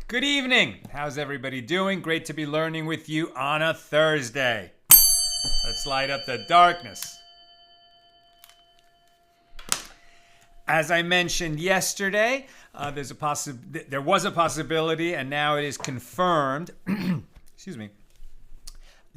Good evening. How's everybody doing? Great to be learning with you on a Thursday. Let's light up the darkness. As I mentioned yesterday, there was a possibility, and now it is confirmed. Excuse me.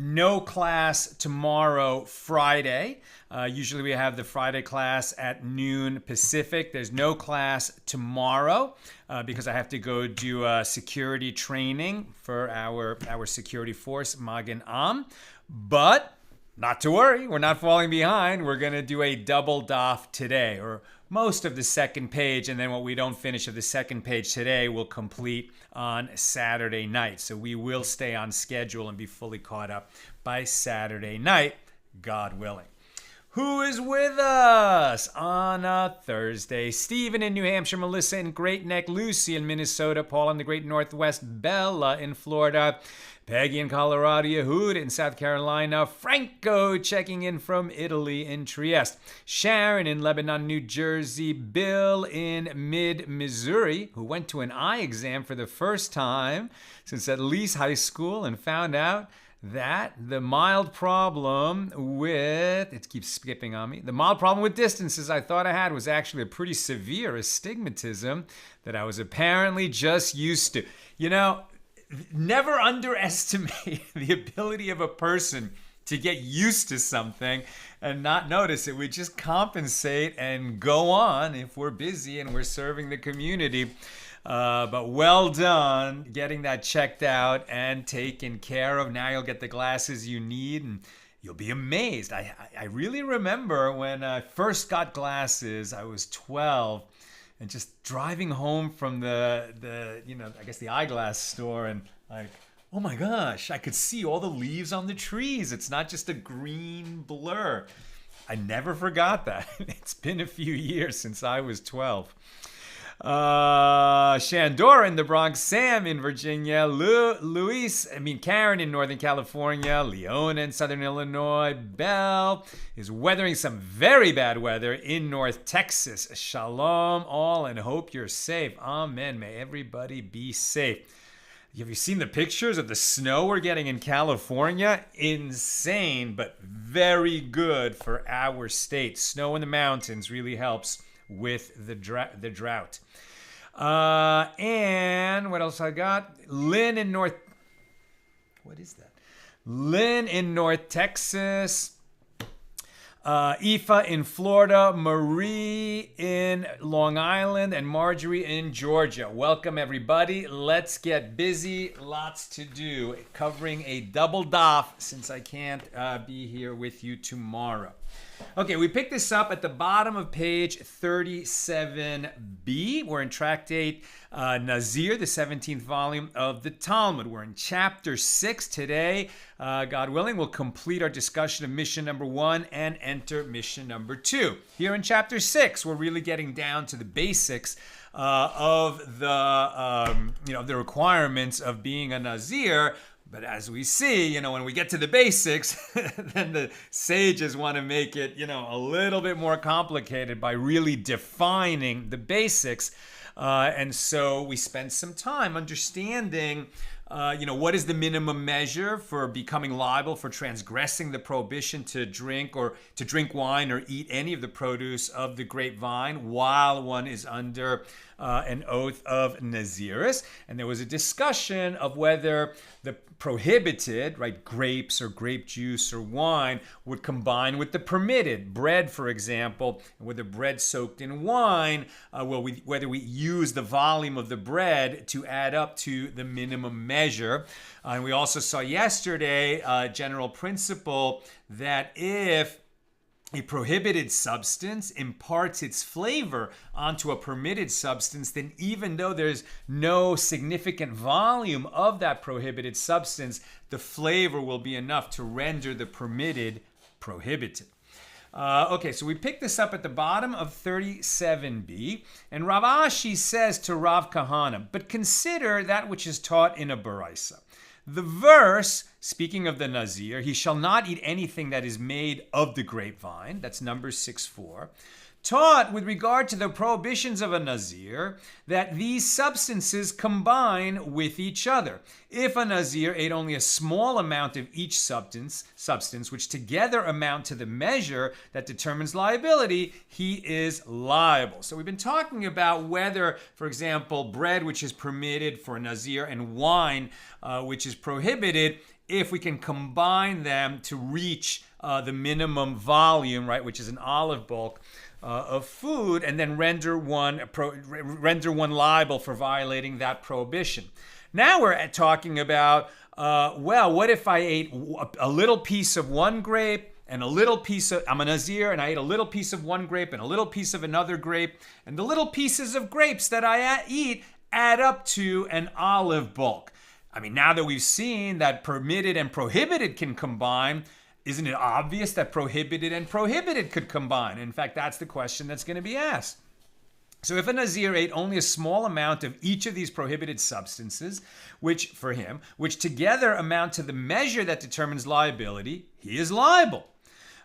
No class tomorrow, Friday. Usually we have the Friday class at noon Pacific. There's no class tomorrow because I have to go do security training for our security force, Magen Am. But not to worry, we're not falling behind. We're going to do a double daf today, or most of the second page, and then what we don't finish of the second page today we'll complete on Saturday night. So we will stay on schedule and be fully caught up by Saturday night, God willing. Who is with us on a Thursday? Stephen in New Hampshire, Melissa in Great Neck, Lucy in Minnesota, Paul in the Great Northwest, Bella in Florida, Peggy in Colorado, Yehuda in South Carolina, Franco checking in from Italy in Trieste, Sharon in Lebanon, New Jersey, Bill in mid-Missouri, who went to an eye exam for the first time since at least high school and found out that the mild problem with, it keeps skipping on me, the mild problem with distances I thought I had was actually a pretty severe astigmatism that I was apparently just used to. You know, never underestimate the ability of a person to get used to something and not notice it. We just compensate and go on if we're busy and we're serving the community. But well done getting that checked out and taken care of. Now you'll get the glasses you need and you'll be amazed. I really remember when I first got glasses, I was 12 and just driving home from the eyeglass store and like, oh my gosh, I could see all the leaves on the trees. It's not just a green blur. I never forgot that. It's been a few years since I was 12. Shandora in the Bronx, Sam in Virginia, Karen in Northern California, Leona in Southern Illinois, Belle is weathering some very bad weather in North Texas. Shalom all and hope you're safe. Amen. May everybody be safe. Have you seen the pictures of the snow we're getting in California? Insane, but very good for our state. Snow in the mountains really helps with the drought. And what else I got? Lynn in North Texas. Aoife in Florida, Marie in Long Island, and Marjorie in Georgia. Welcome, everybody. Let's get busy. Lots to do. Covering a double daf since I can't be here with you tomorrow. Okay, we picked this up at the bottom of page 37b. We're in Tractate Nazir, the 17th volume of the Talmud. We're in chapter 6 today. God willing, we'll complete our discussion of Mishna number 1 and enter Mishna number 2. Here in chapter 6, we're really getting down to the basics of the requirements of being a Nazir. But as we see, when we get to the basics, then the sages want to make it, a little bit more complicated by really defining the basics. And so we spend some time understanding what is the minimum measure for becoming liable for transgressing the prohibition to drink wine or eat any of the produce of the grapevine while one is under an oath of Naziris. And there was a discussion of whether the prohibited, right, grapes or grape juice or wine would combine with the permitted, bread, for example, and whether bread soaked in wine, whether we use the volume of the bread to add up to the minimum measure. And we also saw yesterday a general principle that if a prohibited substance imparts its flavor onto a permitted substance, then even though there's no significant volume of that prohibited substance, the flavor will be enough to render the permitted prohibited. Okay, so we pick this up at the bottom of 37b, and Rav Ashi says to Rav Kahana, but consider that which is taught in a Baraisa. The verse, speaking of the Nazir, he shall not eat anything that is made of the grapevine, that's Numbers 6:4, taught with regard to the prohibitions of a Nazir that these substances combine with each other. If a Nazir ate only a small amount of each substance, which together amount to the measure that determines liability, he is liable. So we've been talking about whether, for example, bread, which is permitted for a Nazir, and wine, which is prohibited, if we can combine them to reach the minimum volume, right, which is an olive bulk, of food, and then render one liable for violating that prohibition. Now we're talking about, what if I ate a little piece of one grape and a little piece of, I'm a Nazir, and I ate a little piece of one grape and a little piece of another grape, and the little pieces of grapes that I eat add up to an olive bulk. I mean, now that we've seen that permitted and prohibited can combine, isn't it obvious that prohibited and prohibited could combine? In fact, that's the question that's going to be asked. So if a Nazir ate only a small amount of each of these prohibited substances, which together amount to the measure that determines liability, he is liable.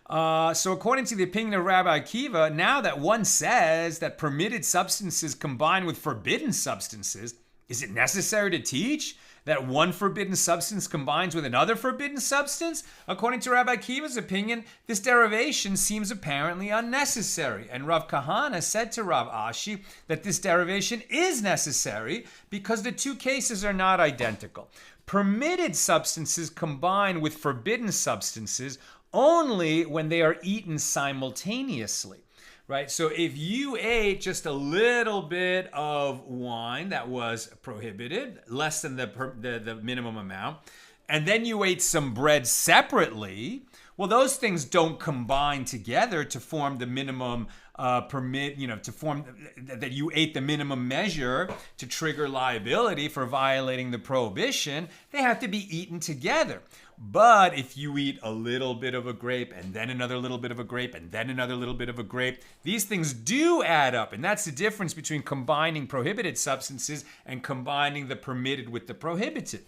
So according to the opinion of Rabbi Akiva, now that one says that permitted substances combine with forbidden substances, is it necessary to teach that one forbidden substance combines with another forbidden substance? According to Rabbi Akiva's opinion, this derivation seems apparently unnecessary. And Rav Kahana said to Rav Ashi that this derivation is necessary because the two cases are not identical. Permitted substances combine with forbidden substances only when they are eaten simultaneously. Right, so if you ate just a little bit of wine that was prohibited, less than the minimum amount, and then you ate some bread separately, well, those things don't combine together to form the minimum to form that you ate the minimum measure to trigger liability for violating the prohibition. They have to be eaten together. But if you eat a little bit of a grape and then another little bit of a grape and then another little bit of a grape, these things do add up. And that's the difference between combining prohibited substances and combining the permitted with the prohibited.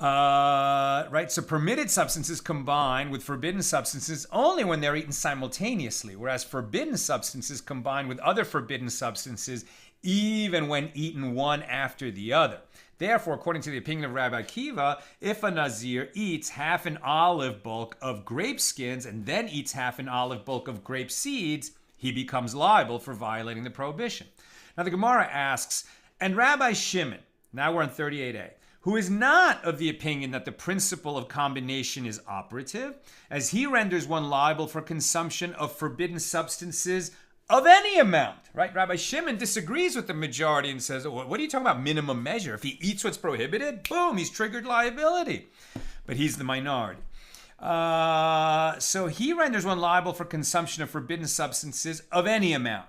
Right, so permitted substances combine with forbidden substances only when they're eaten simultaneously, whereas forbidden substances combine with other forbidden substances even when eaten one after the other. Therefore, according to the opinion of Rabbi Akiva, if a Nazir eats half an olive bulk of grape skins and then eats half an olive bulk of grape seeds, he becomes liable for violating the prohibition. Now the Gemara asks, and Rabbi Shimon, now we're on 38a, who is not of the opinion that the principle of combination is operative, as he renders one liable for consumption of forbidden substances of any amount, right? Rabbi Shimon disagrees with the majority and says, what are you talking about minimum measure? If he eats what's prohibited, boom, he's triggered liability. But he's the minority. So he renders one liable for consumption of forbidden substances of any amount.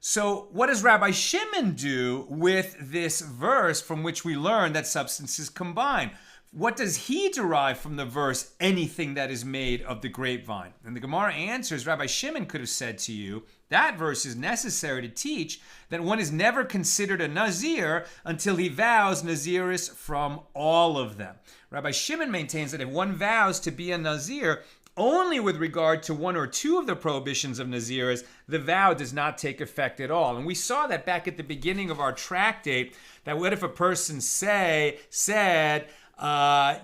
So what does Rabbi Shimon do with this verse from which we learn that substances combine? What does he derive from the verse, anything that is made of the grapevine? And the Gemara answers, Rabbi Shimon could have said to you, that verse is necessary to teach that one is never considered a Nazir until he vows Naziris from all of them. Rabbi Shimon maintains that if one vows to be a Nazir Only with regard to one or two of the prohibitions of Naziris, the vow does not take effect at all. And we saw that back at the beginning of our tractate, that what if a person said, I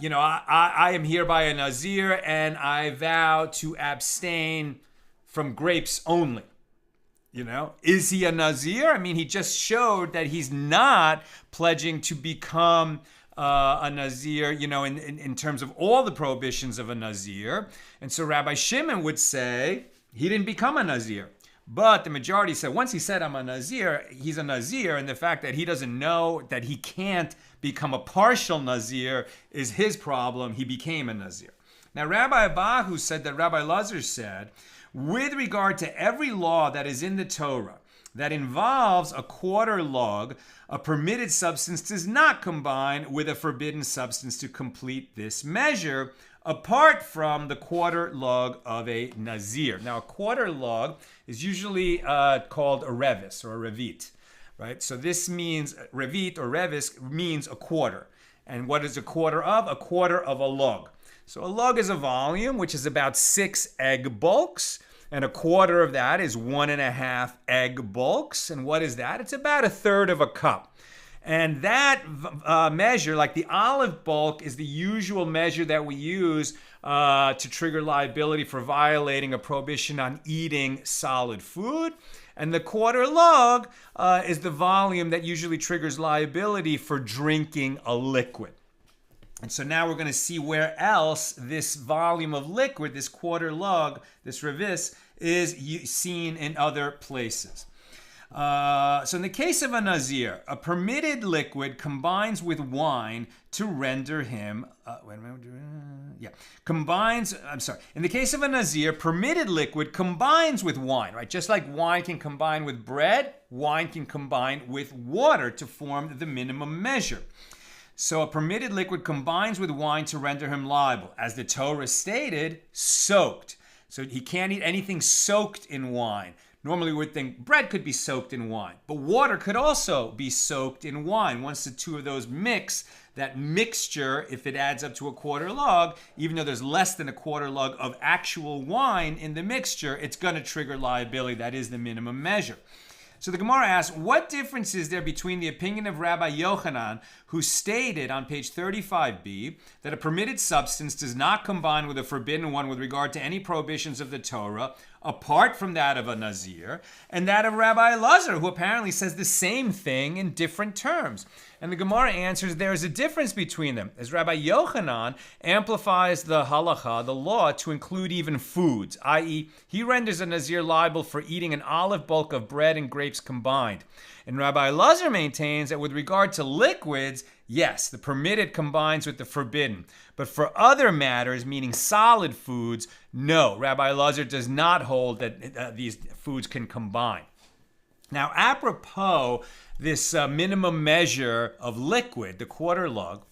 am hereby a Nazir and I vow to abstain from grapes only. Is he a Nazir? I mean, he just showed that he's not pledging to become a Nazir, in terms of all the prohibitions of a Nazir. And so Rabbi Shimon would say he didn't become a Nazir. But the majority said once he said I'm a Nazir, he's a Nazir, and the fact that he doesn't know that he can't become a partial Nazir is his problem. He became a Nazir. Now Rabbi Abahu said that Rabbi Lazar said, with regard to every law that is in the Torah that involves a quarter log, a permitted substance does not combine with a forbidden substance to complete this measure, apart from the quarter log of a Nazir. Now, a quarter log is usually called a revis or a revit, right? So this means, revit or revis means a quarter. And what is a quarter of? A quarter of a log. So a log is a volume, which is about 6 egg bulks. And a quarter of that is 1.5 egg bulks. And what is that? It's about 1/3 of a cup. And that measure, like the olive bulk, is the usual measure that we use to trigger liability for violating a prohibition on eating solid food. And the quarter log is the volume that usually triggers liability for drinking a liquid. And so now we're going to see where else this volume of liquid, this quarter log, this revis, is seen in other places. So in the case of a Nazir, a permitted liquid combines with wine to render him. In the case of a Nazir, permitted liquid combines with wine, right? Just like wine can combine with bread, wine can combine with water to form the minimum measure. So a permitted liquid combines with wine to render him liable. As the Torah stated, soaked. So he can't eat anything soaked in wine. Normally we would think bread could be soaked in wine, but water could also be soaked in wine. Once the two of those mix, that mixture, if it adds up to a quarter log, even though there's less than a quarter log of actual wine in the mixture, it's going to trigger liability. That is the minimum measure. So the Gemara asks, what difference is there between the opinion of Rabbi Yochanan, who stated on page 35b that a permitted substance does not combine with a forbidden one with regard to any prohibitions of the Torah, apart from that of a Nazir, and that of Rabbi Lazar, who apparently says the same thing in different terms? And the Gemara answers there is a difference between them, as Rabbi Yochanan amplifies the halacha, the law, to include even foods, i.e., he renders a Nazir liable for eating an olive bulk of bread and grapes combined. And Rabbi Lazar maintains that with regard to liquids, yes, the permitted combines with the forbidden. But for other matters, meaning solid foods, no, Rabbi Lazar does not hold that these foods can combine. Now, apropos this minimum measure of liquid, the quarter log,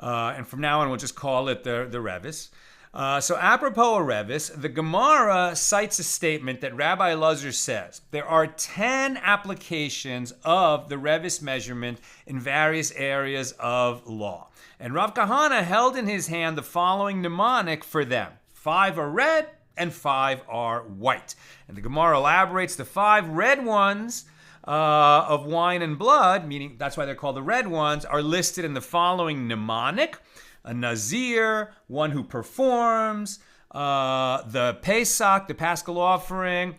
and from now on we'll just call it the revis. So apropos a revis, the Gemara cites a statement that Rabbi Lazar says there are 10 applications of the revis measurement in various areas of law. And Rav Kahana held in his hand the following mnemonic for them. 5 are red and 5 are white. And the Gemara elaborates the 5 red ones of wine and blood, meaning that's why they're called the red ones, are listed in the following mnemonic. A Nazir, one who performs, the Pesach, the Paschal offering,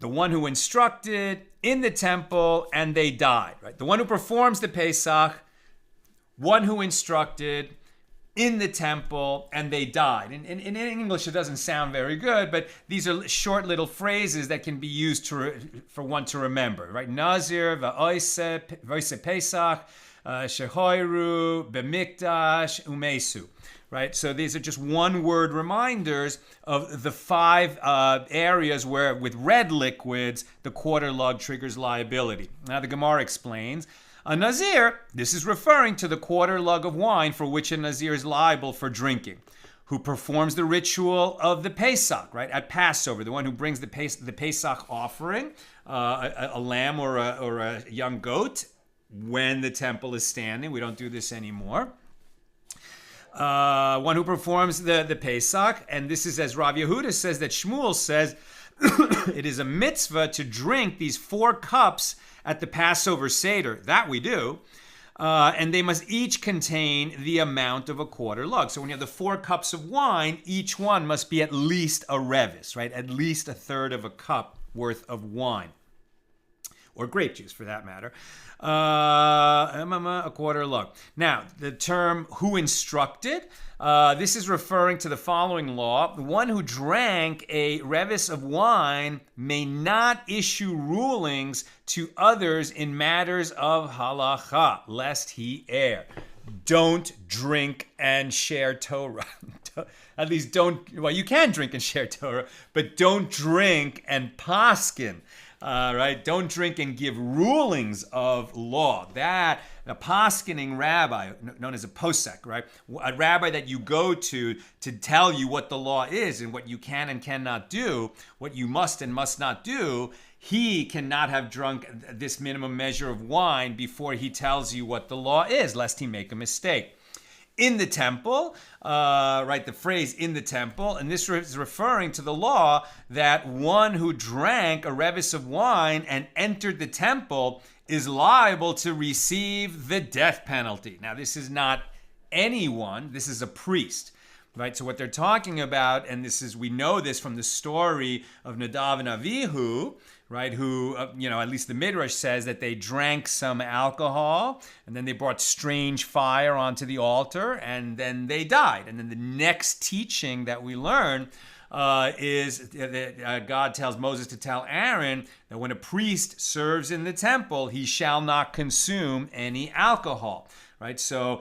the one who instructed in the temple, and they died. Right? The one who performs the Pesach, one who instructed in the temple, and they died. In English, it doesn't sound very good, but these are short little phrases that can be used for one to remember. Right? Nazir, v'oise Pesach, Shehoiru, B'mikdash, Umesu. Right? So these are just one-word reminders of the 5 areas where, with red liquids, the quarter log triggers liability. Now the Gemara explains, a Nazir, this is referring to the quarter lug of wine for which a Nazir is liable for drinking, who performs the ritual of the Pesach, right, at Passover, the one who brings the Pesach offering, a lamb or a young goat, when the temple is standing. We don't do this anymore. one who performs the Pesach, and this is as Rav Yehuda says that Shmuel says it is a mitzvah to drink these 4 cups at the Passover Seder. That we do. And they must each contain the amount of a quarter lug. So when you have the 4 cups of wine, each one must be at least a revis, right? At least a third of a cup worth of wine. Or grape juice, for that matter. A quarter lug. Now, the term who instructed, this is referring to the following law. The one who drank a revis of wine may not issue rulings to others in matters of halacha, lest he err. Don't drink and share Torah. At least don't, well, you can drink and share Torah, but don't drink and paskin. Right? Don't drink and give rulings of law. That, a paskening rabbi, known as a posek, right? A rabbi that you go to tell you what the law is and what you can and cannot do, what you must and must not do, he cannot have drunk this minimum measure of wine before he tells you what the law is, lest he make a mistake. In the temple, right, the phrase in the temple, and this is referring to the law that one who drank a revis of wine and entered the temple is liable to receive the death penalty. Now, this is not anyone, this is a priest. Right, so what they're talking about, and this is, we know this from the story of Nadav and Avihu, right, who, at least the Midrash says that they drank some alcohol, and then they brought strange fire onto the altar, and then they died. And then the next teaching that we learn is that God tells Moses to tell Aaron that when a priest serves in the temple, he shall not consume any alcohol. Right, so,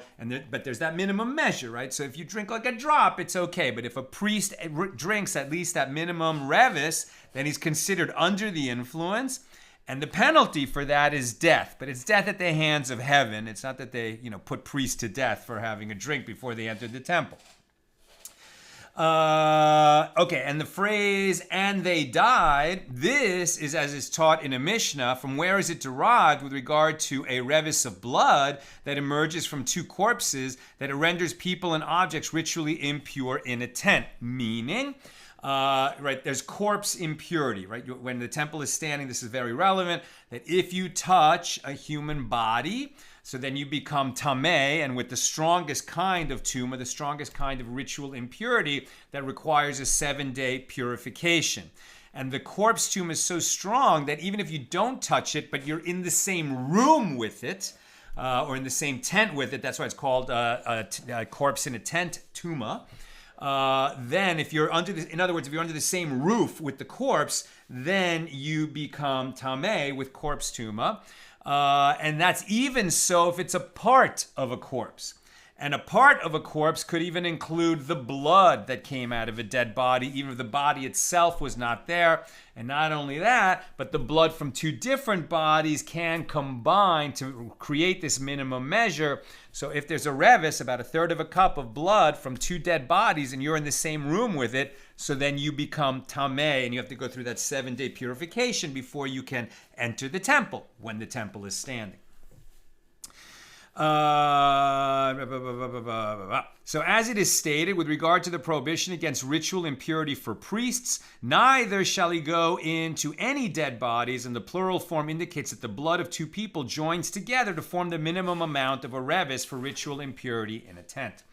but there's that minimum measure, right? So if you drink like a drop, it's okay. But if a priest drinks at least that minimum revis, then he's considered under the influence. And the penalty for that is death. But it's death at the hands of heaven. It's not that they, put priests to death for having a drink before they entered the temple. Okay, and the phrase, and they died, this is as is taught in a Mishna. From where is it derived with regard to a revis of blood that emerges from 2 corpses, that it renders people and objects ritually impure in a tent? Meaning, right, there's corpse impurity, right? When the temple is standing, this is very relevant, that if you touch a human body, so then you become tameh, and with the strongest kind of tumah, the strongest kind of ritual impurity that requires a 7-day purification. And the corpse tumah is so strong that even if you don't touch it, but you're in the same room with it, or in the same tent with it, that's why it's called a corpse in a tent, tumah. Then if you're under in other words, if you're under the same roof with the corpse, then you become tameh with corpse tumah. And that's even so if it's a part of a corpse. And a part of a corpse could even include the blood that came out of a dead body, even if the body itself was not there. And not only that, but the blood from 2 different bodies can combine to create this minimum measure. So if there's a revis, about a third of a cup of blood from 2 dead bodies, and you're in the same room with it, so then you become tameh, and you have to go through that 7-day purification before you can enter the temple when the temple is standing. So as it is stated with regard to the prohibition against ritual impurity for priests, neither shall he go into any dead bodies, and the plural form indicates that the blood of 2 people joins together to form the minimum amount of a revis for ritual impurity in a tent.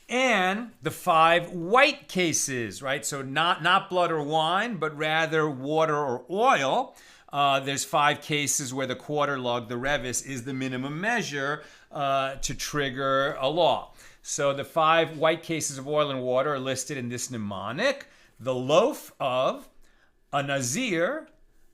And the 5 white cases, right? So not blood or wine, but rather water or oil. There's 5 cases where the quarter lug, the revis, is the minimum measure to trigger a law. So the 5 white cases of oil and water are listed in this mnemonic. The loaf of a Nazir,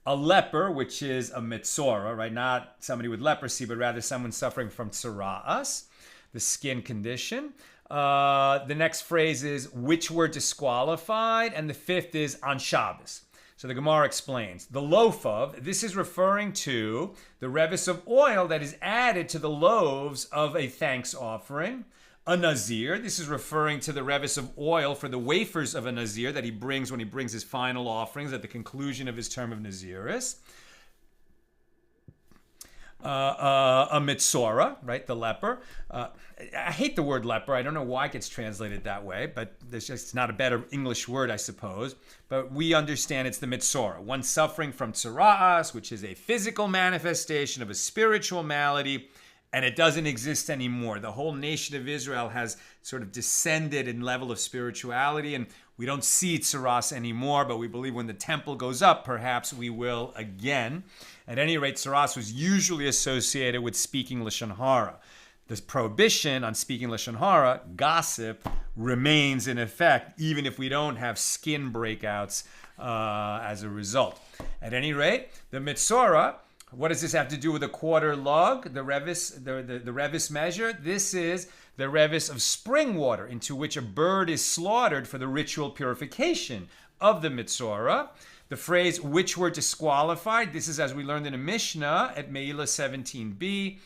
a leper, which is a mitzora, right? Not somebody with leprosy, but rather someone suffering from tzara'as, the skin condition. The next phrase is which were disqualified, and the 5th is on Shabbos. So the Gemara explains, the loaf of, this is referring to the revis of oil that is added to the loaves of a thanks offering. A Nazir, this is referring to the revis of oil for the wafers of a Nazir that he brings when he brings his final offerings at the conclusion of his term of Naziris. a mitzora, right, the leper. I hate the word leper. I don't know why it gets translated that way, but there's just not a better English word, I suppose. But we understand it's the mitzora, one suffering from tsaras, which is a physical manifestation of a spiritual malady, and it doesn't exist anymore. The whole nation of Israel has sort of descended in level of spirituality, and we don't see tsaras anymore, but we believe when the temple goes up, perhaps we will again. At any rate, tsaras was usually associated with speaking Lashon Hara. This prohibition on speaking Lashon Hara, gossip, remains in effect, even if we don't have skin breakouts as a result. At any rate, the mitzora, what does this have to do with a quarter log, the revis, the revis measure? This is the revis of spring water into which a bird is slaughtered for the ritual purification of the mitzora. The phrase, which were disqualified, this is as we learned in a Mishna at Meila 17b,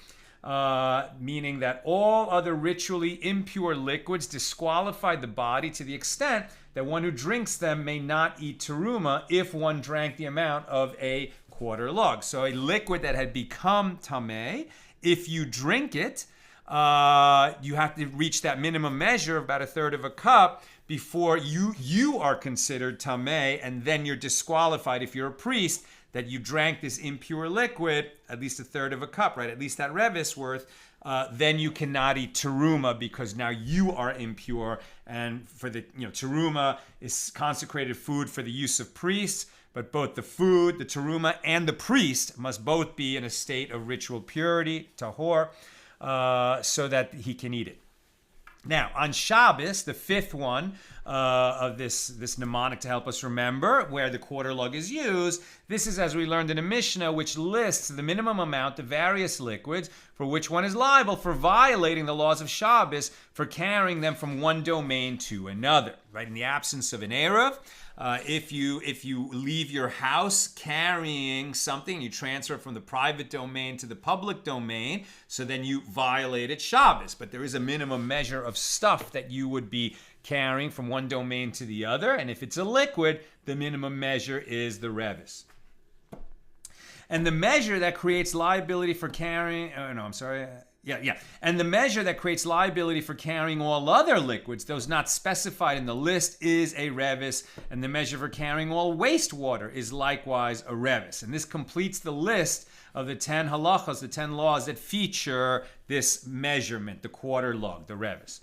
meaning that all other ritually impure liquids disqualified the body to the extent that one who drinks them may not eat teruma if one drank the amount of a quarter log. So a liquid that had become tameh, if you drink it, you have to reach that minimum measure of about a third of a cup before you are considered tameh, and then you're disqualified if you're a priest that you drank this impure liquid, at least a third of a cup, right? At least that revis worth. Then you cannot eat teruma because now you are impure, and for the teruma is consecrated food for the use of priests. But both the food, the teruma, and the priest must both be in a state of ritual purity, tahor, so that he can eat it. Now, on Shabbos, the fifth one of this mnemonic to help us remember where the quarter log is used, this is as we learned in a Mishnah, which lists the minimum amount of various liquids for which one is liable for violating the laws of Shabbos for carrying them from one domain to another. Right? In the absence of an Erev, if you leave your house carrying something, you transfer it from the private domain to the public domain, so then you violated Shabbos. But there is a minimum measure of stuff that you would be carrying from one domain to the other, and if it's a liquid, the minimum measure is the revis. And the measure that creates liability for carrying, and the measure that creates liability for carrying all other liquids, those not specified in the list, is a revis, and the measure for carrying all wastewater is likewise a revis. And this completes the list of the 10 halachos, the 10 laws that feature this measurement, the quarter log, the revis.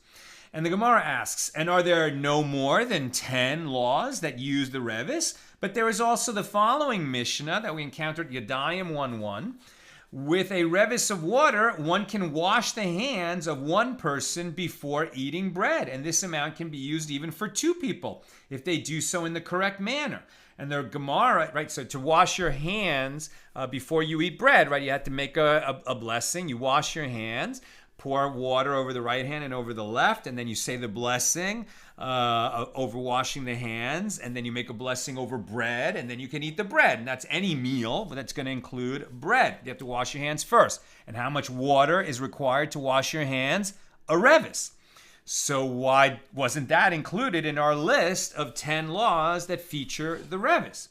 And the Gemara asks, and are there no more than 10 laws that use the revis? But there is also the following Mishnah that we encountered, Yadayim 1:1. With a revis of water, one can wash the hands of one person before eating bread. And this amount can be used even for two people if they do so in the correct manner. And the Gemara, right, so to wash your hands before you eat bread, right, you have to make a blessing. You wash your hands, pour water over the right hand and over the left, and then you say the blessing over washing the hands, and then you make a blessing over bread, and then you can eat the bread. And that's any meal that's going to include bread. You have to wash your hands first. And how much water is required to wash your hands? A revis. So why wasn't that included in our list of 10 laws that feature the revis?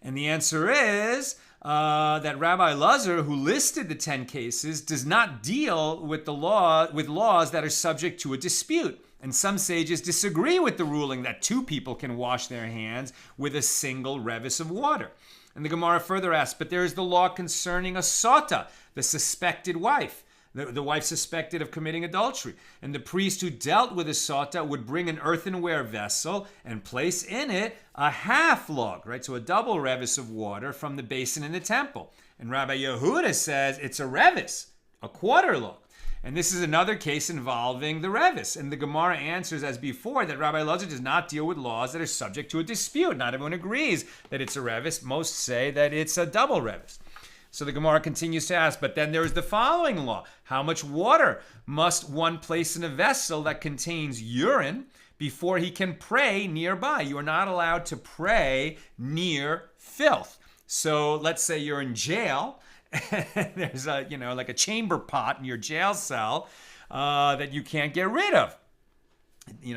And the answer is that Rabbi Nazir, who listed the 10 cases, does not deal with laws that are subject to a dispute. And some sages disagree with the ruling that two people can wash their hands with a single revis of water. And the Gemara further asks, but there is the law concerning a sota, the suspected wife. The wife suspected of committing adultery. And the priest who dealt with a sota would bring an earthenware vessel and place in it a half log, right? So a double revis of water from the basin in the temple. And Rabbi Yehuda says it's a revis, a quarter log. And this is another case involving the revis. And the Gemara answers as before that Rabbi Nazir does not deal with laws that are subject to a dispute. Not everyone agrees that it's a revis. Most say that it's a double revis. So the Gemara continues to ask, but then there is the following law. How much water must one place in a vessel that contains urine before he can pray nearby? You are not allowed to pray near filth. So let's say you're in jail. There's like a chamber pot in your jail cell that you can't get rid of.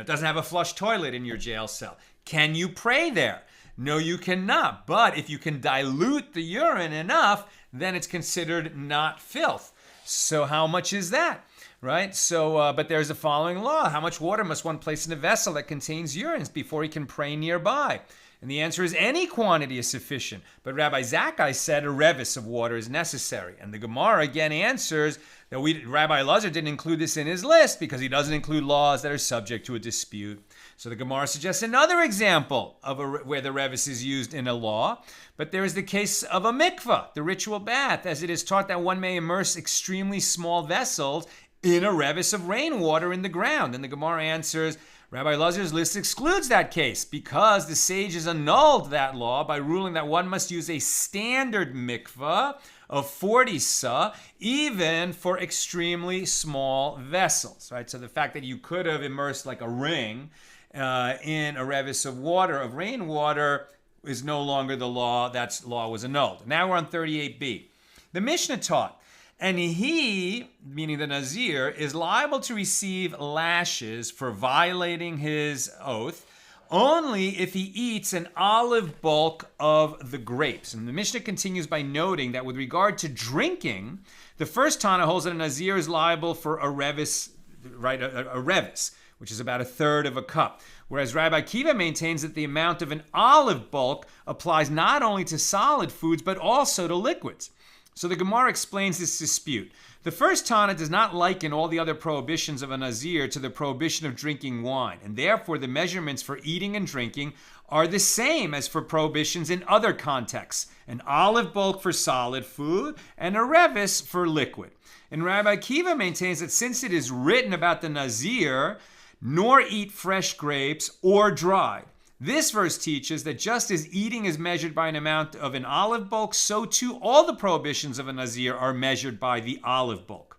doesn't have a flush toilet in your jail cell. Can you pray there? No, you cannot. But if you can dilute the urine enough, then it's considered not filth. So how much is that? Right? So, but there's the following law. How much water must one place in a vessel that contains urine before he can pray nearby? And the answer is any quantity is sufficient. But Rabbi Zakkai said a revis of water is necessary. And the Gemara again answers that Rabbi Lazar didn't include this in his list because he doesn't include laws that are subject to a dispute. So the Gemara suggests another example of where the revis is used in a law. But there is the case of a mikvah, the ritual bath, as it is taught that one may immerse extremely small vessels in a revis of rainwater in the ground. And the Gemara answers, Rabbi Lazar's list excludes that case because the sages annulled that law by ruling that one must use a standard mikvah of 40 sa, even for extremely small vessels, right? So the fact that you could have immersed like a ring in a revis of water, of rainwater, is no longer the law. That law was annulled. Now we're on 38b. The Mishna taught, and he, meaning the Nazir, is liable to receive lashes for violating his oath only if he eats an olive bulk of the grapes. And the Mishnah continues by noting that with regard to drinking, the first Tana holds that a Nazir is liable for a revis, right? A revis, which is about a third of a cup. Whereas Rabbi Akiva maintains that the amount of an olive bulk applies not only to solid foods, but also to liquids. So the Gemara explains this dispute. The first Tana does not liken all the other prohibitions of a Nazir to the prohibition of drinking wine, and therefore the measurements for eating and drinking are the same as for prohibitions in other contexts: an olive bulk for solid food and a revis for liquid. And Rabbi Akiva maintains that since it is written about the Nazir, nor eat fresh grapes or dried, this verse teaches that just as eating is measured by an amount of an olive bulk, so too all the prohibitions of a Nazir are measured by the olive bulk.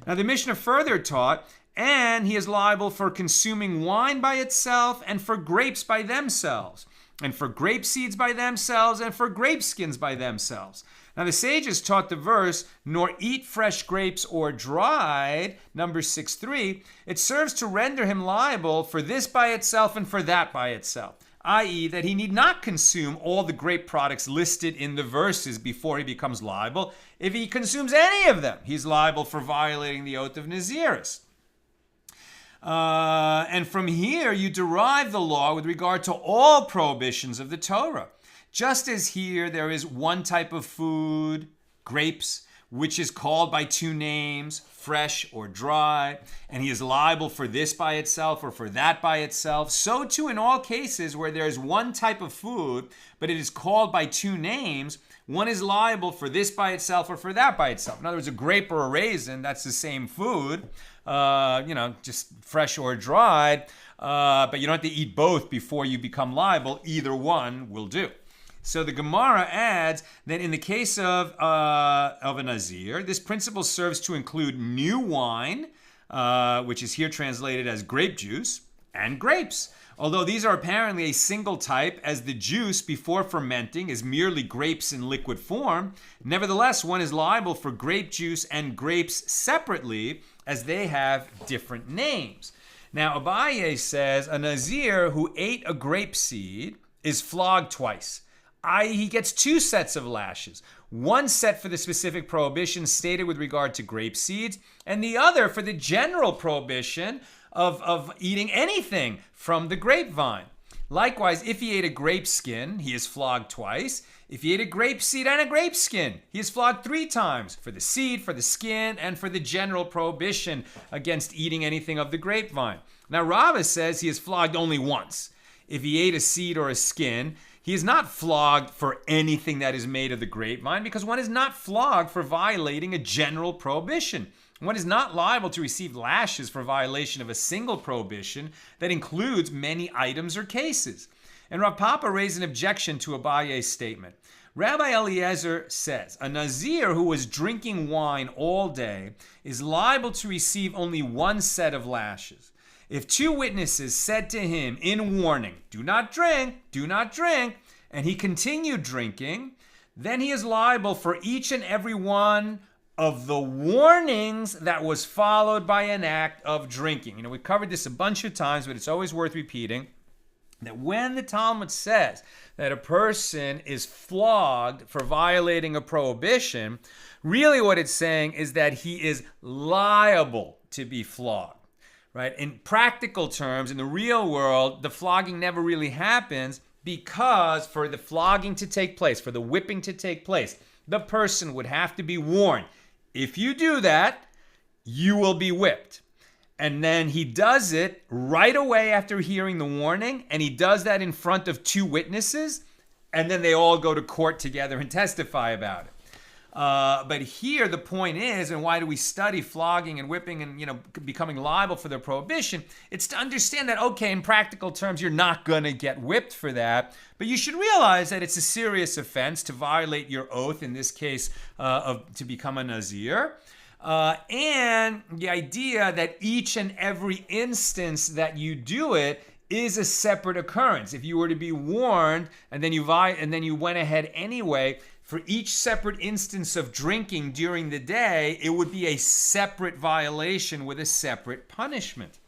Now the Mishnah further taught, and he is liable for consuming wine by itself, and for grapes by themselves, and for grape seeds by themselves, and for grape skins by themselves. Now the sages taught the verse, nor eat fresh grapes or dried, Numbers 6:3, it serves to render him liable for this by itself and for that by itself, i.e. that he need not consume all the grape products listed in the verses before he becomes liable. If he consumes any of them, he's liable for violating the oath of Naziris. And from here, you derive the law with regard to all prohibitions of the Torah. Just as here there is one type of food, grapes, which is called by two names, fresh or dry, and he is liable for this by itself or for that by itself, so too in all cases where there is one type of food, but it is called by two names, one is liable for this by itself or for that by itself. In other words, a grape or a raisin, that's the same food, just fresh or dried, but you don't have to eat both before you become liable. Either one will do. So the Gemara adds that in the case of a Nazir, this principle serves to include new wine, which is here translated as grape juice, and grapes. Although these are apparently a single type, as the juice before fermenting is merely grapes in liquid form, nevertheless one is liable for grape juice and grapes separately, as they have different names. Now Abaye says a Nazir who ate a grape seed is flogged twice. I.e., he gets two sets of lashes. One set for the specific prohibition stated with regard to grape seeds, and the other for the general prohibition of eating anything from the grapevine. Likewise, if he ate a grape skin, he is flogged twice. If he ate a grape seed and a grape skin, he is flogged 3 times, for the seed, for the skin, and for the general prohibition against eating anything of the grapevine. Now, Rava says he is flogged only once. If he ate a seed or a skin, he is not flogged for anything that is made of the grapevine, because one is not flogged for violating a general prohibition. One is not liable to receive lashes for violation of a single prohibition that includes many items or cases. And Rav Papa raised an objection to Abaye's statement. Rabbi Eliezer says, a Nazir who was drinking wine all day is liable to receive only one set of lashes. If 2 witnesses said to him in warning, do not drink, and he continued drinking, then he is liable for each and every one of the warnings that was followed by an act of drinking. You know, we've covered this a bunch of times, but it's always worth repeating that when the Talmud says that a person is flogged for violating a prohibition, really what it's saying is that he is liable to be flogged. Right? In practical terms, in the real world, the flogging never really happens because for the flogging to take place, for the whipping to take place, the person would have to be warned. If you do that, you will be whipped. And then he does it right away after hearing the warning, and he does that in front of two witnesses, and then they all go to court together and testify about it. But here the point is, and why do we study flogging and whipping and, you know, becoming liable for the prohibition? It's to understand that, okay, in practical terms, you're not going to get whipped for that, but you should realize that it's a serious offense to violate your oath, in this case, to become a Nazir. And the idea that each and every instance that you do it is a separate occurrence. If you were to be warned and then you went ahead anyway, for each separate instance of drinking during the day, it would be a separate violation with a separate punishment.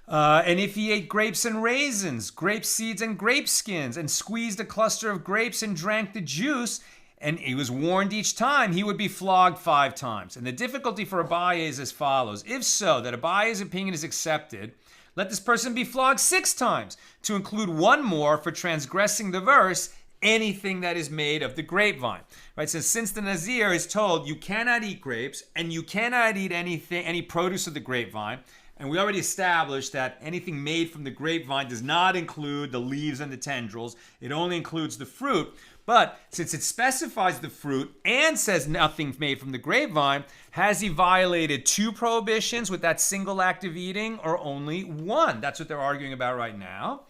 And if he ate grapes and raisins, grape seeds and grape skins, and squeezed a cluster of grapes and drank the juice, and he was warned each time, he would be flogged 5 times. And the difficulty for Abaye is as follows. If so, that Abaye's opinion is accepted, let this person be flogged 6 times, to include 1 more for transgressing the verse, anything that is made of the grapevine. Right? So since the Nazir is told you cannot eat grapes and you cannot eat any produce of the grapevine, and we already established that anything made from the grapevine does not include the leaves and the tendrils, it only includes the fruit. But since it specifies the fruit and says nothing made from the grapevine, has he violated 2 prohibitions with that single act of eating, or only 1? That's what they're arguing about right now.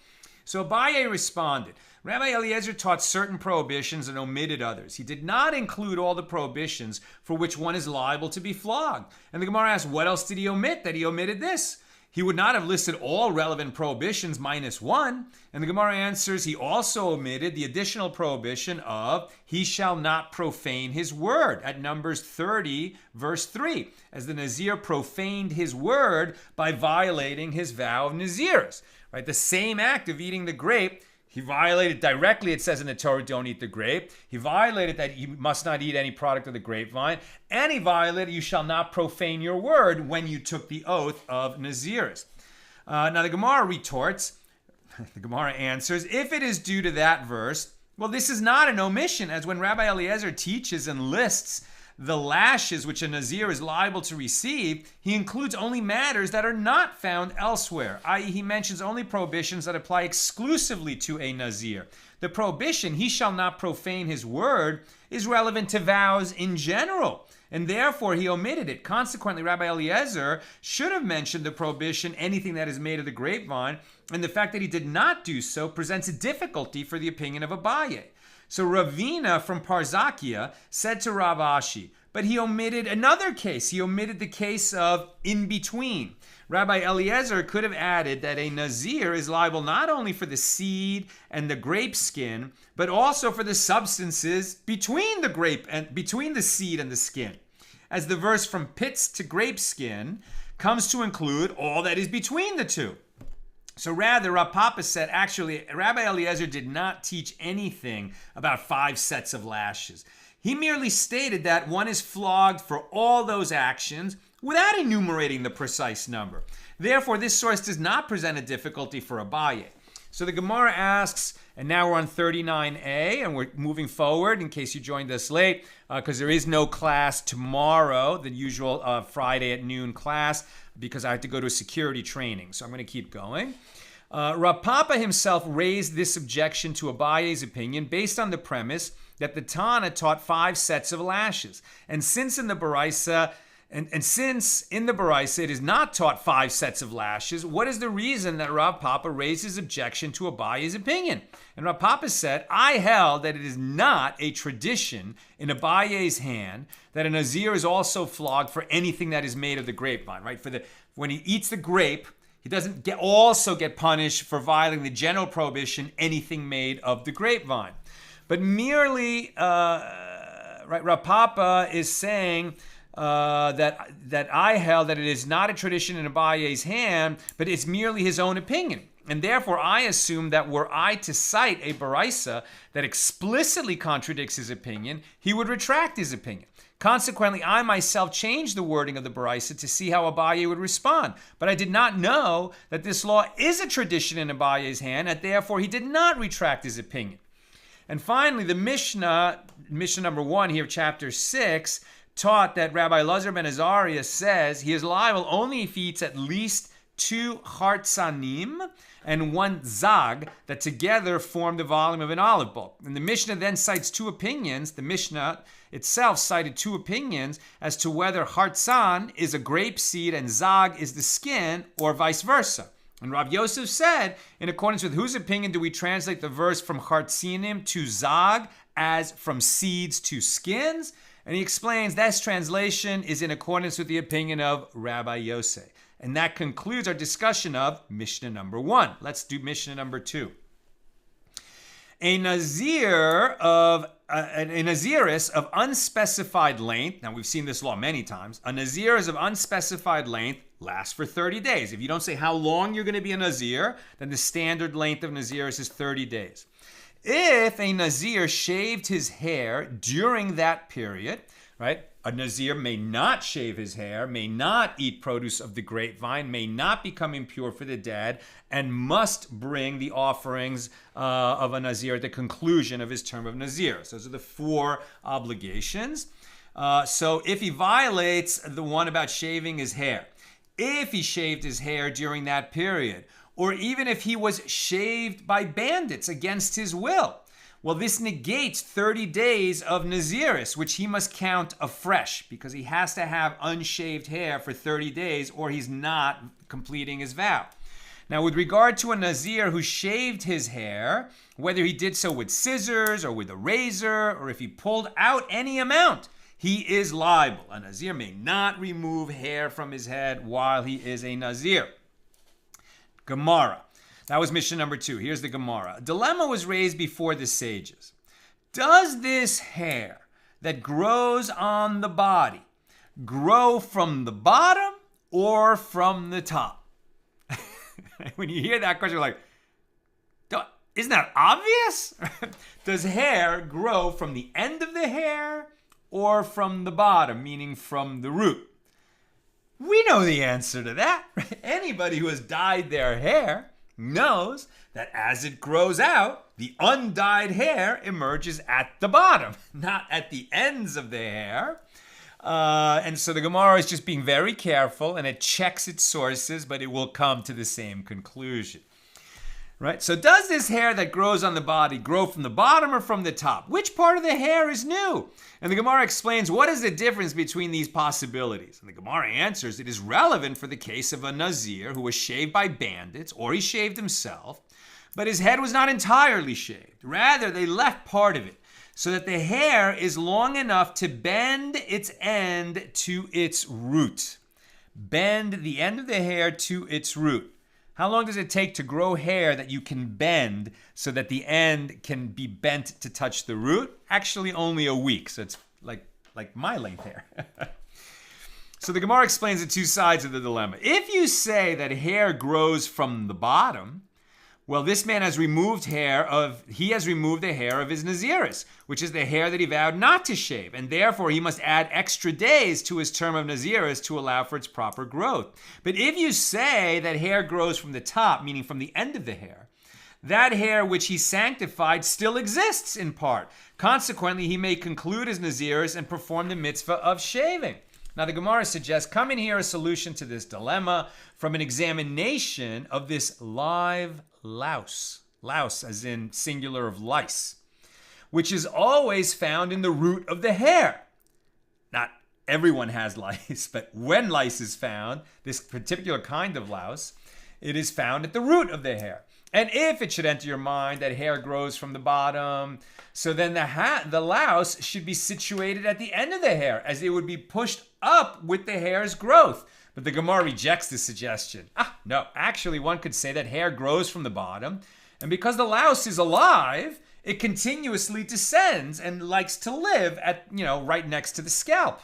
So Abaye responded, Rabbi Eliezer taught certain prohibitions and omitted others. He did not include all the prohibitions for which one is liable to be flogged. And the Gemara asks, what else did he omit? That he omitted this. He would not have listed all relevant prohibitions minus 1. And the Gemara answers, he also omitted the additional prohibition of he shall not profane his word at Numbers 30, verse 3, as the Nazir profaned his word by violating his vow of Naziris. Right? The same act of eating the grape, he violated directly. It says in the Torah, don't eat the grape. He violated that you must not eat any product of the grapevine. And he violated, you shall not profane your word when you took the oath of Naziris. Now the Gemara retorts, the Gemara answers, if it is due to that verse, well, this is not an omission, as when Rabbi Eliezer teaches and lists the lashes which a Nazir is liable to receive, he includes only matters that are not found elsewhere, i.e. he mentions only prohibitions that apply exclusively to a Nazir. The prohibition, he shall not profane his word, is relevant to vows in general, and therefore he omitted it. Consequently, Rabbi Eliezer should have mentioned the prohibition, anything that is made of the grapevine, and the fact that he did not do so presents a difficulty for the opinion of Abaye. So Ravina from Parzakia said to Rav Ashi, but he omitted another case. He omitted the case of in between. Rabbi Eliezer could have added that a Nazir is liable not only for the seed and the grape skin, but also for the substances between the grape and between the seed and the skin. As the verse from pits to grape skin comes to include all that is between the two. So rather, Rav Papa said, actually, Rabbi Eliezer did not teach anything about 5 sets of lashes. He merely stated that one is flogged for all those actions without enumerating the precise number. Therefore, this source does not present a difficulty for Abaye. So the Gemara asks, and now we're on 39a, and we're moving forward in case you joined us late, because there is no class tomorrow, the usual Friday at noon class, because I have to go to a security training. So I'm going to keep going. Rav Papa himself raised this objection to Abaye's opinion based on the premise that the Tana taught 5 sets of lashes. And since in the Baraisa it is not taught 5 sets of lashes, what is the reason that Rav Papa raised his objection to Abaye's opinion? And Rav Papa said, I held that it is not a tradition in Abaye's hand that a Nazir is also flogged for anything that is made of the grapevine, right? When he eats the grape, he doesn't also get punished for violating the general prohibition, anything made of the grapevine. But merely, right? Rav Papa is saying that I held that it is not a tradition in Abaye's hand, but it's merely his own opinion. And therefore, I assume that were I to cite a baraisa that explicitly contradicts his opinion, he would retract his opinion. Consequently, I myself changed the wording of the baraisa to see how Abaye would respond. But I did not know that this law is a tradition in Abaye's hand, and therefore he did not retract his opinion. And finally, the Mishnah number 1 here, chapter 6, taught that Rabbi Elazar ben Azariah says he is liable only if he eats at least 2 hartzanim and 1 zag that together form the volume of an olive bulb. And the Mishnah then cites 2 opinions. The Mishnah itself cited 2 opinions as to whether hartzan is a grape seed and zag is the skin, or vice versa. And Rav Yosef said, in accordance with whose opinion do we translate the verse from hartzinim to zag as from seeds to skins? And he explains this translation is in accordance with the opinion of Rabbi Yosef. And that concludes our discussion of Mishnah number 1. Let's do Mishnah number 2. A Naziris of unspecified length. Now, we've seen this law many times. A Naziris of unspecified length lasts for 30 days. If you don't say how long you're going to be a Nazir, then the standard length of Naziris is 30 days. If a Nazir shaved his hair during that period, right? A Nazir may not shave his hair, may not eat produce of the grapevine, may not become impure for the dead, and must bring the offerings of a Nazir at the conclusion of his term of Nazir. So those are the 4 obligations. So if he violates the one about shaving his hair, if he shaved his hair during that period, or even if he was shaved by bandits against his will, well, this negates 30 days of Naziris, which he must count afresh because he has to have unshaved hair for 30 days or he's not completing his vow. Now, with regard to a Nazir who shaved his hair, whether he did so with scissors or with a razor or if he pulled out any amount, he is liable. A Nazir may not remove hair from his head while he is a Nazir. Gemara. That was Mishnah number 2. Here's the Gemara. A dilemma was raised before the sages. Does this hair that grows on the body grow from the bottom or from the top? When you hear that question, you're like, isn't that obvious? Does hair grow from the end of the hair or from the bottom, meaning from the root? We know the answer to that. Anybody who has dyed their hair knows that as it grows out, the undyed hair emerges at the bottom, not at the ends of the hair. And so the Gemara is just being very careful, and it checks its sources, but it will come to the same conclusion. Right? So does this hair that grows on the body grow from the bottom or from the top? Which part of the hair is new? And the Gemara explains what is the difference between these possibilities. And the Gemara answers it is relevant for the case of a Nazir who was shaved by bandits, or he shaved himself, but his head was not entirely shaved. Rather, they left part of it so that the hair is long enough to bend its end to its root. Bend the end of the hair to its root. How long does it take to grow hair that you can bend so that the end can be bent to touch the root? Actually, only a week. So it's like my length hair. So the Gemara explains the 2 sides of the dilemma. If you say that hair grows from the bottom, well, this man has removed the hair of his Naziris, which is the hair that he vowed not to shave, and therefore he must add extra days to his term of Naziris to allow for its proper growth. But if you say that hair grows from the top, meaning from the end of the hair, that hair which he sanctified still exists in part. Consequently, he may conclude his Naziris and perform the mitzvah of shaving. Now, the Gemara suggests, come in here a solution to this dilemma from an examination of this live louse as in singular of lice, which is always found in the root of the hair. Not everyone has lice, but when lice is found, this particular kind of louse, it is found at the root of the hair. And if it should enter your mind that hair grows from the bottom, so then the louse should be situated at the end of the hair, as it would be pushed up with the hair's growth. But the Gemara rejects this suggestion. No, actually one could say that hair grows from the bottom, and because the louse is alive, it continuously descends and likes to live at, right next to the scalp.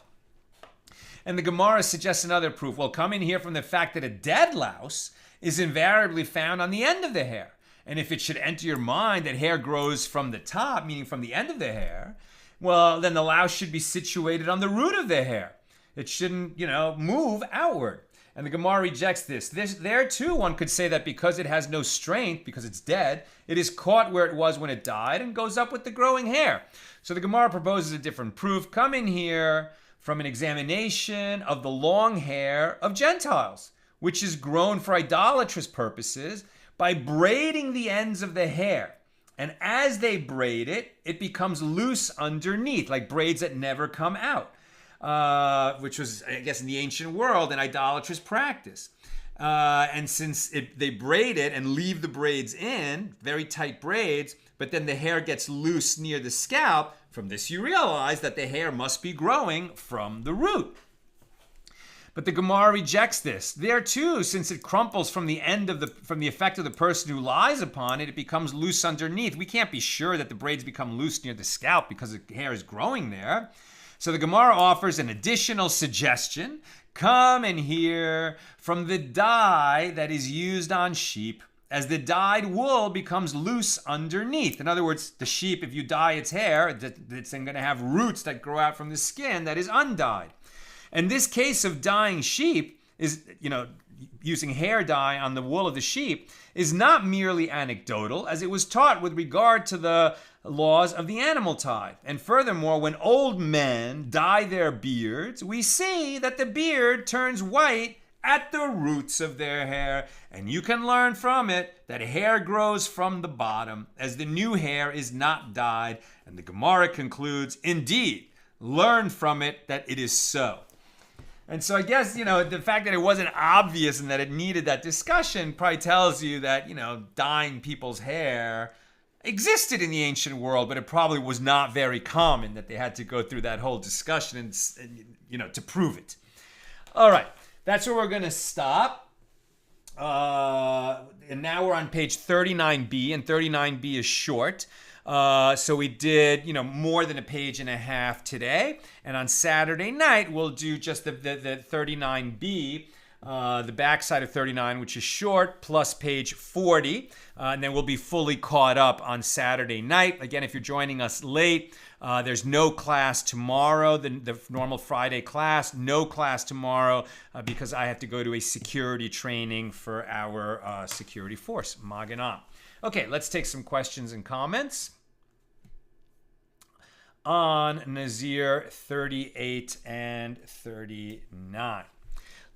And the Gemara suggests another proof. Well, coming here from the fact that a dead louse is invariably found on the end of the hair. And if it should enter your mind that hair grows from the top, meaning from the end of the hair, well, then the louse should be situated on the root of the hair. It shouldn't, move outward. And the Gemara rejects this. There too, one could say that because it has no strength, because it's dead, it is caught where it was when it died and goes up with the growing hair. So the Gemara proposes a different proof. Coming here from an examination of the long hair of Gentiles, which is grown for idolatrous purposes by braiding the ends of the hair. And as they braid it, it becomes loose underneath, like braids that never come out. Which was, I guess, in the ancient world, an idolatrous practice. And since they braid it and leave the braids in, very tight braids, but then the hair gets loose near the scalp, from this you realize that the hair must be growing from the root. But the Gemara rejects this. There too, since it crumples from the effect of the person who lies upon it, it becomes loose underneath. We can't be sure that the braids become loose near the scalp because the hair is growing there. So the Gemara offers an additional suggestion. Come and hear from the dye that is used on sheep, as the dyed wool becomes loose underneath. In other words, the sheep, if you dye its hair, it's then going to have roots that grow out from the skin that is undyed. And this case of dyeing sheep is, using hair dye on the wool of the sheep is not merely anecdotal, as it was taught with regard to the laws of the animal tithe. And furthermore, when old men dye their beards, we see that the beard turns white at the roots of their hair. And you can learn from it that hair grows from the bottom, as the new hair is not dyed. And the Gemara concludes, indeed, learn from it that it is so. And so I guess, the fact that it wasn't obvious and that it needed that discussion probably tells you that, dyeing people's hair existed in the ancient world, but it probably was not very common that they had to go through that whole discussion and to prove it. All right, that's where we're going to stop. And now we're on page 39b, and 39b is short. So we did, more than a page and a half today. And on Saturday night, we'll do just the 39b, the backside of 39, which is short, plus page 40. And then we'll be fully caught up on Saturday night. Again, if you're joining us late, there's no class tomorrow, the normal Friday class, no class tomorrow because I have to go to a security training for our security force, Magen Am. Okay, let's take some questions and comments on Nazir 38 and 39.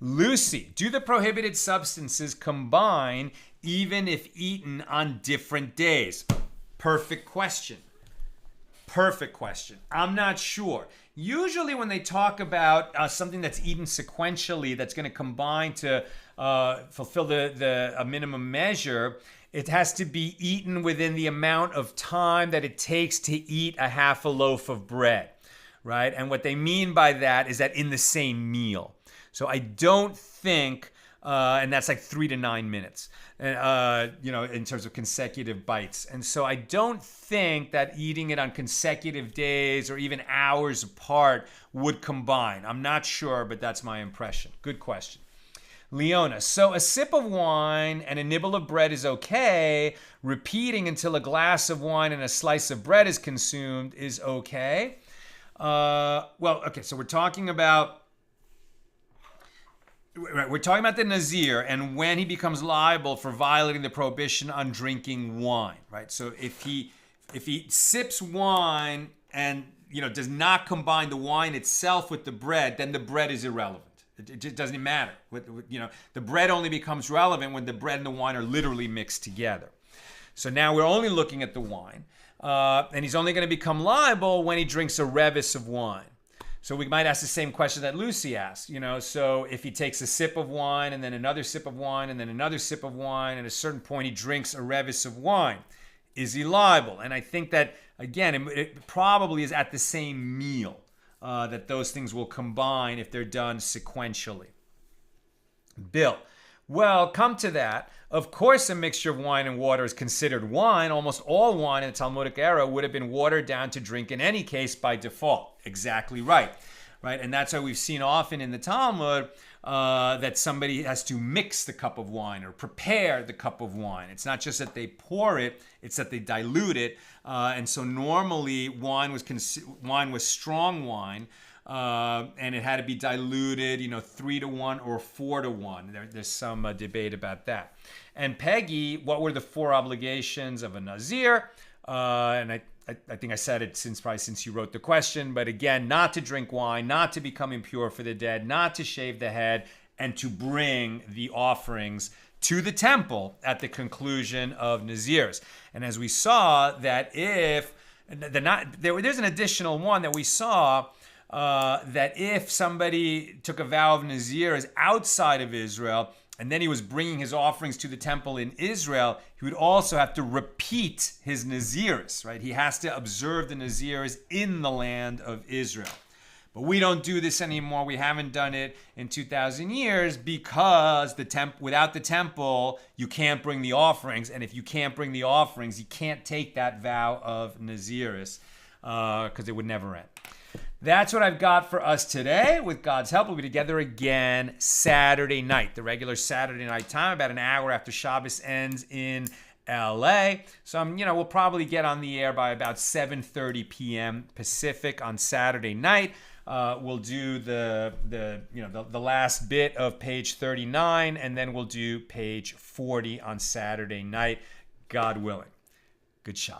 Lucy, do the prohibited substances combine even if eaten on different days? Perfect question. Perfect question. I'm not sure. Usually when they talk about something that's eaten sequentially that's going to combine to fulfill a minimum measure, it has to be eaten within the amount of time that it takes to eat a half a loaf of bread, right? And what they mean by that is that in the same meal. So I don't think, and that's like 3 to 9 minutes, in terms of consecutive bites. And so I don't think that eating it on consecutive days or even hours apart would combine. I'm not sure, but that's my impression. Good question. Leona, so a sip of wine and a nibble of bread is okay. Repeating until a glass of wine and a slice of bread is consumed is okay. Okay, so we're talking about the Nazir and when he becomes liable for violating the prohibition on drinking wine, right? So if he sips wine and does not combine the wine itself with the bread, then the bread is irrelevant. It just doesn't matter. The bread only becomes relevant when the bread and the wine are literally mixed together. So now we're only looking at the wine, and he's only going to become liable when he drinks a revis of wine. So we might ask the same question that Lucy asked, so if he takes a sip of wine and then another sip of wine and then another sip of wine, and at a certain point he drinks a revis of wine, is he liable? And I think that, again, it probably is at the same meal that those things will combine if they're done sequentially. Bill, Well, come to that. Of course, a mixture of wine and water is considered wine. Almost all wine in the Talmudic era would have been watered down to drink in any case by default. Exactly right. Right? And that's why we've seen often in the Talmud that somebody has to mix the cup of wine or prepare the cup of wine. It's not just that they pour it, it's that they dilute it. And so normally wine was strong wine. And it had to be diluted, 3-to-1 or 4-to-1. There's some debate about that. And Peggy, what were the 4 obligations of a Nazir? And I think I said it since you wrote the question, but again, not to drink wine, not to become impure for the dead, not to shave the head, and to bring the offerings to the temple at the conclusion of Nazirs. And as we saw, that there's an additional one that we saw. That if somebody took a vow of Nazir outside of Israel, and then he was bringing his offerings to the temple in Israel, he would also have to repeat his Nazirs, right? He has to observe the Nazirs in the land of Israel. But we don't do this anymore. We haven't done it in 2,000 years because without the temple, you can't bring the offerings. And if you can't bring the offerings, you can't take that vow of Naziris because it would never end. That's what I've got for us today. With God's help, we'll be together again Saturday night, the regular Saturday night time, about an hour after Shabbos ends in LA. So we'll probably get on the air by about 7:30 p.m. Pacific on Saturday night. We'll do the last bit of page 39, and then we'll do page 40 on Saturday night, God willing. Good Shabbos.